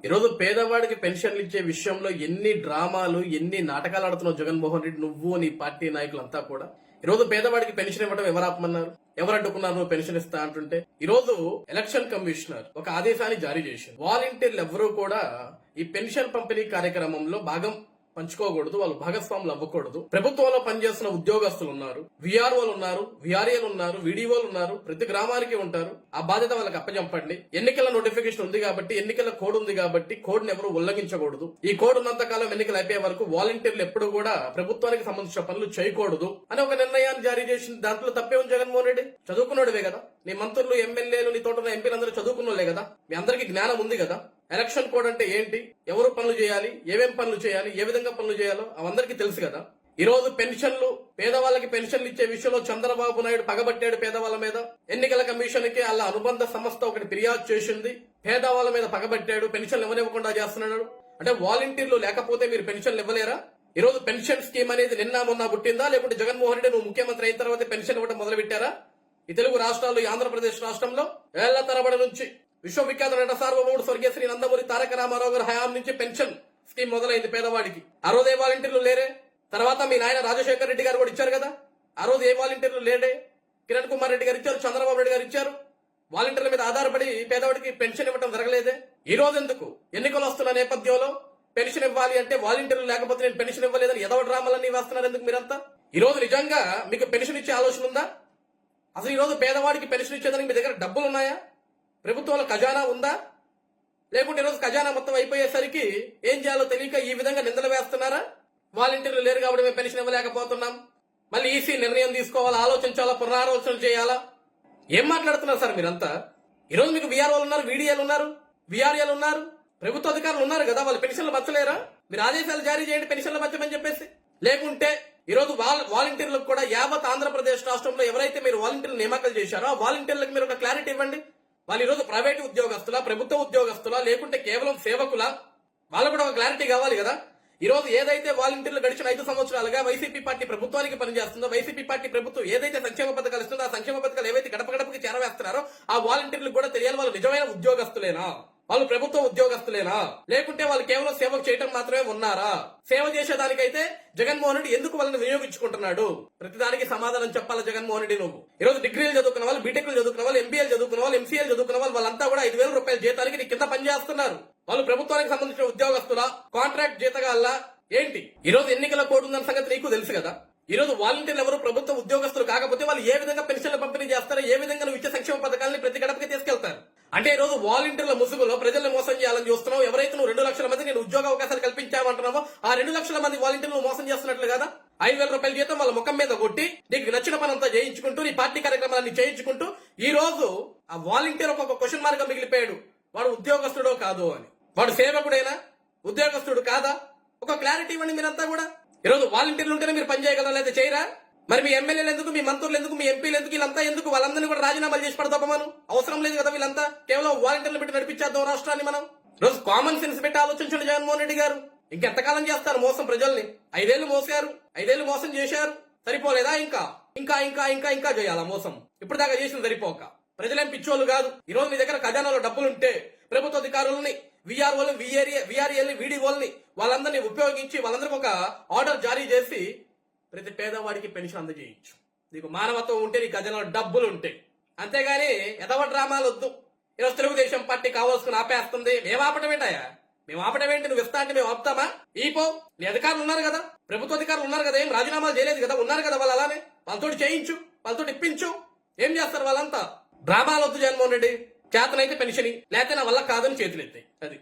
ఈరోజు పేదవాడికి పెన్షన్లు ఇచ్చే విషయంలో ఎన్ని డ్రామాలు ఎన్ని నాటకాలు ఆడుతున్నావు జగన్మోహన్ రెడ్డి, నువ్వు నీ పార్టీ నాయకులంతా కూడా. ఈరోజు పేదవాడికి పెన్షన్ ఇవ్వడం ఎవరు ఆపమన్నారు? ఎవరు అడ్డుకున్నారు నువ్వు పెన్షన్ ఇస్తా అంటుంటే? ఈరోజు ఎలక్షన్ కమిషనర్ ఒక ఆదేశాన్ని జారీ చేసింది. వాలంటీర్లు ఎవరూ కూడా ఈ పెన్షన్ పంపిణీ కార్యక్రమంలో భాగం పంచుకోకూడదు, వాళ్ళు భాగస్వాములు అవ్వకూడదు. ప్రభుత్వంలో పనిచేస్తున్న ఉద్యోగస్తులు ఉన్నారు, విఆర్ఓలు ఉన్నారు, విఆర్ఏలు ఉన్నారు, వీడిఓలు ఉన్నారు, ప్రతి గ్రామానికి ఉంటారు. ఆ బాధ్యత వాళ్ళకి అప్పచెప్పండి. ఎన్నికల నోటిఫికేషన్ ఉంది కాబట్టి, ఎన్నికల కోడ్ ఉంది కాబట్టి కోడ్ని ఎవరు ఉల్లంఘించకూడదు. ఈ కోడ్ ఉన్నంత కాలం ఎన్నికలు అయిపోయే వరకు వాలంటీర్లు ఎప్పుడు కూడా ప్రభుత్వానికి సంబంధించిన పనులు చేయకూడదు అని ఒక నిర్ణయాన్ని జారీ చేసింది. దాంట్లో తప్పే ఉంది జగన్మోహన్ రెడ్డి. చదువుకున్నాడువే కదా, నీ మంత్రులు, ఎమ్మెల్యేలు, నీ తోట ఎంపీలందరూ చదువుకున్నోళ్లే కదా, మీ అందరికీ జ్ఞానం ఉంది కదా. ఎలక్షన్ కోడ్ అంటే ఏంటి, ఎవరు పనులు చేయాలి, ఏమేం పనులు చేయాలి, ఏ విధంగా పనులు చేయాలో అవందరికీ తెలుసు కదా. ఈ రోజు పెన్షన్లు, పేదవాళ్ళకి పెన్షన్లు ఇచ్చే విషయంలో చంద్రబాబు నాయుడు పగబట్టాడు పేదవాళ్ళ మీద. ఎన్నికల కమిషన్ కి అలా అనుబంధ సంస్థ ఒకటి ఫిర్యాదు చేసింది, పేదవాళ్ళ మీద పగబట్టాడు, పెన్షన్లు ఇవ్వనివ్వకుండా చేస్తున్నాడు. అంటే వాలంటీర్లు లేకపోతే మీరు పెన్షన్లు ఇవ్వలేరా? ఈ రోజు పెన్షన్ స్కీమ్ అనేది నిన్న మొన్న పుట్టిందా, లేకుంటే జగన్మోహన్ రెడ్డి నువ్వు ముఖ్యమంత్రి అయిన తర్వాత పెన్షన్ ఇవ్వడం మొదలు పెట్టారా? ఈ తెలుగు రాష్ట్రాల్లో, ఈ ఆంధ్రప్రదేశ్ రాష్ట్రంలో ఏళ్ల తరబడి నుంచి విశ్వవిఖ్యాత నట సార్వభౌముడు స్వర్గీయ శ్రీ నందమూరి తారక రామారావు గారి హయాం నుంచి పెన్షన్ స్కీమ్ మొదలైంది పేదవాడికి. ఆ రోజు ఏ వాలంటీర్లు లేరే. తర్వాత మీ నాయన రాజశేఖర్ రెడ్డి గారు కూడా ఇచ్చారు కదా, ఆ రోజు ఏ వాలంటీర్లు లేడే. కిరణ్ కుమార్ రెడ్డి గారు ఇచ్చారు, చంద్రబాబు నాయుడు గారు ఇచ్చారు. వాలంటీర్ల మీద ఆధారపడి పేదవాడికి పెన్షన్ ఇవ్వడం జరగలేదే. ఈ రోజు ఎందుకు ఎన్నికలు వస్తున్న నేపథ్యంలో పెన్షన్ ఇవ్వాలి అంటే వాలంటీర్లు లేకపోతే నేను పెన్షన్ ఇవ్వలేదని ఎదవ డ్రామాలన్నీ వేస్తున్నారు ఎందుకు మీరంతా? ఈ రోజు నిజంగా మీకు పెన్షన్ ఇచ్చే ఆలోచన ఉందా? అసలు ఈ రోజు పేదవాడికి పెన్షన్ ఇచ్చేదానికి మీ దగ్గర డబ్బులు ఉన్నాయా? ప్రభుత్వంలో ఖజానా ఉందా? లేకుంటే ఈరోజు ఖజానా మొత్తం అయిపోయేసరికి ఏం చేయాలో తెలియక ఈ విధంగా నిందలు వేస్తున్నారా? వాలంటీర్లు లేరు కాబట్టి మేము పెన్షన్ ఇవ్వలేకపోతున్నాం, మళ్ళీ ఈసీ నిర్ణయం తీసుకోవాలా, ఆలోచించాలా, పునరాలోచన చేయాలా? ఏం మాట్లాడుతున్నారు సార్ మీరంతా? ఈరోజు మీకు విఆర్ఓలు ఉన్నారు, వీడిఏలు ఉన్నారు, విఆర్ఏలు ఉన్నారు, ప్రభుత్వ అధికారులు ఉన్నారు కదా, వాళ్ళు పెన్షన్లు మచ్చలేరా? మీరు ఆదేశాలు జారీ చేయండి పెన్షన్లు మచ్చమని చెప్పేసి. లేకుంటే ఈరోజు వాలంటీర్లకు కూడా యావత్ ఆంధ్రప్రదేశ్ రాష్ట్రంలో ఎవరైతే మీరు వాలంటీర్లు నియామకాలు చేశారో ఆ వాలంటీర్లకు మీరు ఒక క్లారిటీ ఇవ్వండి. వాళ్ళు ఈరోజు ప్రైవేటు ఉద్యోగస్తులా, ప్రభుత్వ ఉద్యోగస్తులా, లేకుంటే కేవలం సేవకులా? వాళ్ళు కూడా ఒక క్లారిటీ కావాలి కదా. ఈ రోజు ఏదైతే వాలంటీర్లు గడిచిన 5 సంవత్సరాలుగా వైసీపీ పార్టీ ప్రభుత్వానికి పనిచేస్తుందో, వైసీపీ పార్టీ ప్రభుత్వం ఏదైతే సంక్షేమ పథకాలు ఇస్తుందో ఆ సంక్షేమ పథకాలు ఏవైతే గడప గడపకి చేరవేస్తున్నారో ఆ వాలంటీర్లకు కూడా తెలియాలి వాళ్ళు నిజమైన ఉద్యోగస్తులేనా, వాళ్ళు ప్రభుత్వ ఉద్యోగస్తులేనా, లేకుంటే వాళ్ళు కేవలం సేవ చేయటం మాత్రమే ఉన్నారా? సేవ చేసేదానికైతే జగన్మోహన్ రెడ్డి ఎందుకు వాళ్ళని వినియోగించుకుంటున్నాడు? ప్రతిదానికి సమాధానం చెప్పాలి జగన్మోహన్ రెడ్డి నువ్వు. ఈరోజు డిగ్రీలు చదువుకున్న వాళ్ళు, బీటెక్లు చదువుకున్న వాళ్ళు, ఎంబీఏలు చదువుకున్న వాళ్ళు, ఎంసీఏలు చదువుకున్న వాళ్ళు, వాళ్ళంతా కూడా 5,000 రూపాయల జీతానికి నీ కింద పనిచేస్తున్నారు. వాళ్ళు ప్రభుత్వానికి సంబంధించిన ఉద్యోగస్తులా, కాంట్రాక్ట్ జీతగాళ్ళ ఏంటి? ఈ రోజు ఎన్నికల కోడ్ ఉందన్న సంగతి నీకు తెలుసు కదా. ఈ రోజు వాలంటీర్లు ఎవరు ప్రభుత్వ ఉద్యోగస్తులు కాకపోతే వాళ్ళు ఏ విధంగా పెన్షన్లు పంపిణీ చేస్తారో, ఏ విధంగా నువ్వు ఇచ్చే సంక్షేమ పథకాలని ప్రతి గడపకి తీసుకెళ్తారు. అంటే ఈ రోజు వాలంటీర్ల ముసుగులో ప్రజల్ని మోసం చేయాలని చూస్తున్నావు. ఎవరైతే నువ్వు 2 లక్షల మంది నేను ఉద్యోగ అవకాశాలు కల్పించామంటున్నావో ఆ 2 లక్షల మంది వాలంటీర్లు మోసం చేస్తున్నట్లు కదా. 5,000 రూపాయల జీతం వాళ్ళ ముఖం మీద కొట్టి నీకు నచ్చిన పనంతా చేయించుకుంటూ, నీ పార్టీ కార్యక్రమాలన్నీ చేయించుకుంటూ ఈ రోజు ఆ వాలంటీర్ ఒక క్వశ్చన్ మార్క్ గా మిగిలిపోయాడు. వాడు ఉద్యోగస్తుడో కాదో అని. వాడు సేవకుడైనా, ఉద్యోగస్తుడు కాదా? ఒక క్లారిటీ ఇవ్వండి మీరంతా కూడా. ఈరోజు వాలంటీర్లు ఉంటేనే మీరు పని చేయగలరా, లేదా చేయరా? మరి మీ ఎమ్మెల్యేలు ఎందుకు, మీ మంత్రులు ఎందుకు, మీ ఎంపీలు ఎందుకు, వీళ్ళంతా ఎందుకు? వాళ్ళందరినీ కూడా రాజీనామాలు చేసి పడతామను అవసరం లేదు కదా. వీళ్ళంతా కేవలం వాలంటీర్లు పెట్టి నడిపించేద్దాం రాష్ట్రాన్ని మనం. రోజు కామన్ సెన్స్ పెట్టి ఆలోచించండి జగన్మోహన్ రెడ్డి గారు. ఇంకెంతకాలం చేస్తారు మోసం ప్రజల్ని? 5 ఏళ్లు మోసారు, 5 ఏళ్లు మోసం చేశారు, సరిపోలేదా? ఇంకా ఇంకా ఇంకా ఇంకా ఇంకా చేయాలా మోసం? ఇప్పుడు దాకా చేసిన సరిపోక ప్రజలేం పిచ్చోళ్ళు కాదు. ఈ రోజు నీ దగ్గర ఖజానాలో డబ్బులుంటే ప్రభుత్వ అధికారులని, విఆర్ఓల్ని, విఆర్ఏల్ని, వీడిఓల్ని వాళ్ళందరినీ ఉపయోగించి వాళ్ళందరికీ ఒక ఆర్డర్ జారీ చేసి ప్రతి పేదవాడికి పెన్షన్ అందజేయచ్చు. నీకు మానవత్వం ఉంటే, నీ ఖజానాలో డబ్బులు ఉంటే. అంతేగాని ఎదవ డ్రామాలు వద్దు. ఈరోజు తెలుగుదేశం పార్టీ కావాల్సుకుని ఆపేస్తుంది. మేము ఆపటం ఏంటయా? మేము ఆపటం ఏంటి? నువ్వు ఇస్తా అంటే మేము ఆపుతామా? ఈపో, నీ అధికారులు ఉన్నారు కదా, ప్రభుత్వ అధికారులు ఉన్నారు కదా, ఏం రాజీనామాలు చేయలేదు కదా, ఉన్నారు కదా వాళ్ళు. అలానే వాళ్ళతోటి చేయించు, వాళ్ళతోటి ఇప్పించు. ఏం చేస్తారు వాళ్ళంతా? డ్రామాలు వద్దు జగన్మోహన్ రెడ్డి. చేతనైతే పెన్షన్, లేకపోతే నా వల్ల కాదని చేతులు ఎత్తాయి. అది